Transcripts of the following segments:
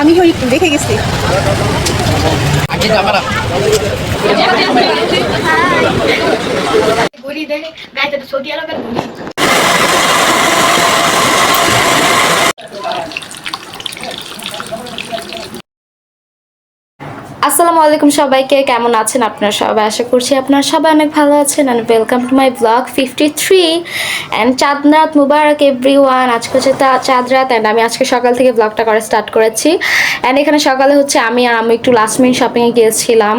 আমি দেখে গেছি। আসসালামু আলাইকুম সবাইকে, কেমন আছেন আপনারা সবাই? আশা করছি আপনারা সবাই অনেক ভালো আছেন। And welcome to my blog 53 and চাঁদ রাত মুবারক এভরিওয়ান। আজকে হচ্ছে চাঁদ রাত অ্যান্ড আমি আজকে সকাল থেকে ব্লগটা করা স্টার্ট করেছি। অ্যান্ড এখানে সকালে হচ্ছে আমি একটু লাস্ট মিনিট শপিংয়ে গিয়েছিলাম।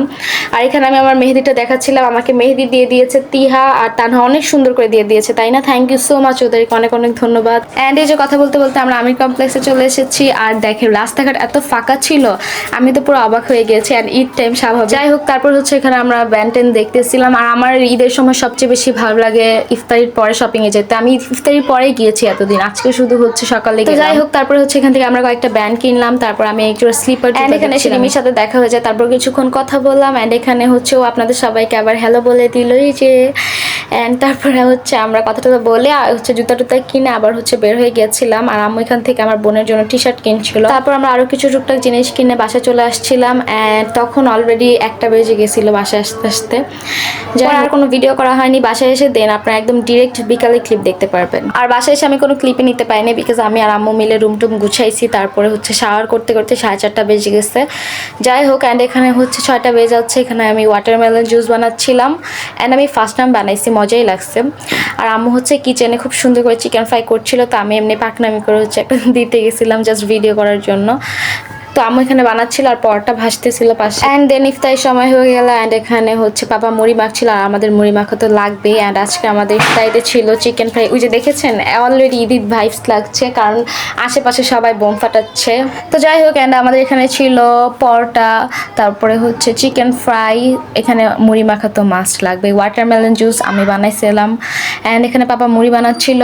আর এখানে আমি আমার মেহেদিটা দেখাচ্ছিলাম। আমাকে মেহেদি দিয়ে দিয়েছে তিহা আর তানহা, অনেক সুন্দর করে দিয়ে দিয়েছে, তাই না? থ্যাংক ইউ সো মাচ, ওদেরকে অনেক অনেক ধন্যবাদ। অ্যান্ড এই যে কথা বলতে বলতে আমরা আমির কমপ্লেক্সে চলে এসেছি। আর দেখেন রাস্তাঘাট এত ফাঁকা ছিল, আমি তো পুরো অবাক হয়ে গিয়েছি। আর ঈদ টাইম স্বাভাবিক, যাই হোক। তারপর হচ্ছে এখানে আমরা ব্যান্টেন দেখতেছিলাম। আর আমার ঈদের সময় সবচেয়ে বেশি ভালো লাগে ইফতারির পরে শপিং এ যেতে। আমি ইফতারির পরে গিয়েছি এতদিন, আজকে শুধু হচ্ছে সকালে। তো যাই হোক, তারপর হচ্ছে এখান থেকে আমরা কয়েকটা ব্যান্ড কিনলাম। তারপর আমি একটু স্লিপার, এন্ড এখানে এসে রিমির সাথে দেখা হয়ে যায়। তারপর কিছুক্ষণ কথা বললাম। এন্ড এখানে হচ্ছে ও আপনাদের সবাইকে আবার হ্যালো বলে দিলই যে। এন্ড তারপরে হচ্ছে আমরা কথাটা বলে আর হচ্ছে জুতা টুতা কিনে আবার হচ্ছে বের হয়ে গিয়েছিলাম। আর আমি এখান থেকে আমার বোনের জন্য টি শার্ট কিনছিল। তারপর আমরা আরো কিছু টুকটাক জিনিস কিনে বাসায় চলে আসছিলাম। এন্ড তখন অলরেডি 1টা বেজে গেছিল বাসায় আসতে আসতে। যাই আর কোনো ভিডিও করা হয়নি। বাসায় এসে দেন আপনারা একদম ডিরেক্ট বিকালে ক্লিপ দেখতে পারবেন। আর বাসায় এসে আমি কোনো ক্লিপই নিতে পাইনি, বিকজ আমি আর আম্মু মিলে রুম টুম গুছাইছি। তারপরে হচ্ছে শাওয়ার করতে করতে 4:30 বেজে গেছে। যাই হোক, অ্যান্ড এখানে হচ্ছে 6টা বেজে যাচ্ছে। এখানে আমি ওয়াটারমেলন জুস বানাচ্ছিলাম। অ্যান্ড আমি ফার্স্ট টাইম বানাইছি, মজাই লাগছে। আর আম্মু হচ্ছে কিচেনে খুব সুন্দর করে চিকেন ফ্রাই করছিল, তো আমি এমনি পাকনামি করে হচ্ছে একটা দিতে গেছিলাম জাস্ট ভিডিও করার জন্য। তো আম্মু এখানে বানাচ্ছিল আর পরোটা ভাজতেছিল পাশে। অ্যান্ড দেন ইফতারির সময় হয়ে গেল। অ্যান্ড এখানে হচ্ছে পাপা মুড়ি মাখছিল, আর আমাদের মুড়ি মাখা তো লাগবেই। অ্যান্ড আজকে আমাদের ইফতারিতে ছিল চিকেন ফ্রাই। ওই যে দেখেছেন, অলরেডি ঈদ ভাইবস লাগছে, কারণ আশেপাশে সবাই বোম ফাটাচ্ছে। তো যাই হোক, অ্যান্ড আমাদের এখানে ছিল পরোটা, তারপরে হচ্ছে চিকেন ফ্রাই। এখানে মুড়ি মাখা তো মাস্ট লাগবে। ওয়াটারমেলন জুস আমি বানাইছিলাম। অ্যান্ড এখানে পাপা মুড়ি বানাচ্ছিল।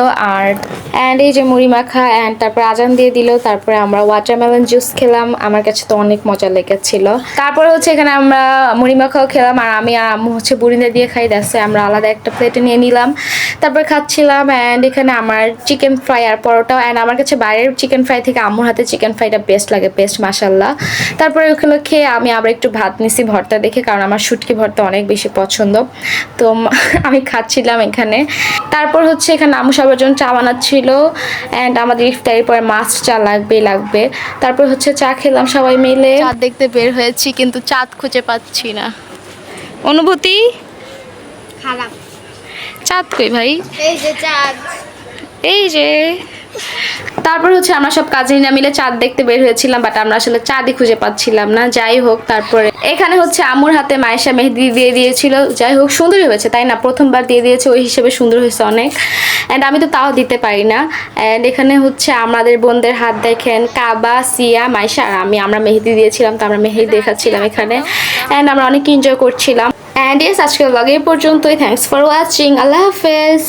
অ্যান্ড এই যে মুড়ি মাখা। অ্যান্ড তারপরে আজান দিয়ে দিল। তারপরে আমরা ওয়াটারমেলন জুস খেলাম। আমার কাছে তো অনেক মজা লেগেছিল। তারপরে হচ্ছে এখানে আমরা মুড়ি মাখাও খেলাম। আর আমি আর আম্মু হচ্ছে বুরিন্দা দিয়ে খাই দিচ্ছে। আমরা আলাদা একটা প্লেটে নিয়ে নিলাম, তারপরে খাচ্ছিলাম। অ্যান্ড এখানে আমার চিকেন ফ্রাই আর পরোটাও। অ্যান্ড আমার কাছে বাইরের চিকেন ফ্রাই থেকে আম্মুর হাতে চিকেন ফ্রাইটা বেস্ট লাগে, বেস্ট মাশাল্লাহ। তারপরে ওখানে খেয়ে আমি আবার একটু ভাত নিছি ভর্তা দেখে, কারণ আমার শুটকি ভর্তা অনেক বেশি পছন্দ। তো আমি খাচ্ছিলাম এখানে। তারপর হচ্ছে এখানে আম্মু সবার জন্য চা বানাচ্ছিল। অ্যান্ড আমাদের ইফতারির পরে মাছ চা লাগবে। তারপর হচ্ছে চা খেলাম সবাই মিলে। চাঁদ দেখতে বের হয়েছি, কিন্তু চাঁদ খুঁজে পাচ্ছি না। অনুভূতি খারাপ। চাঁদ কই ভাই? এই যে চাঁদ, এই যে। তারপর হচ্ছে আমরা সব কাজিনরা মিলে চাঁদ দেখতে বের হয়েছিলাম, বাট আমরা আসলে চাঁদই খুঁজে পাচ্ছিলাম না। যাই হোক, তারপরে এখানে হচ্ছে আম্মুর হাতে মায়েশা মেহেদি দিয়ে দিয়েছিল। যাই হোক, সুন্দরই হয়েছে, তাই না? প্রথমবার দিয়ে দিয়েছে, ওই হিসেবে সুন্দর হয়েছে অনেক। অ্যান্ড আমি তো তাও দিতে পারি না। অ্যান্ড এখানে হচ্ছে আমাদের বোনদের হাত দেখেন, কাবা, সিয়া, মাইশা আর আমরা মেহেদি দিয়েছিলাম। তো আমরা মেহেদি দেখাচ্ছিলাম এখানে। অ্যান্ড আমরা অনেক এনজয় করছিলাম। অ্যান্ড ইয়েস, আজকের ব্লগ এই পর্যন্তই। Thanks for watching. আল্লাহ হাফেজ।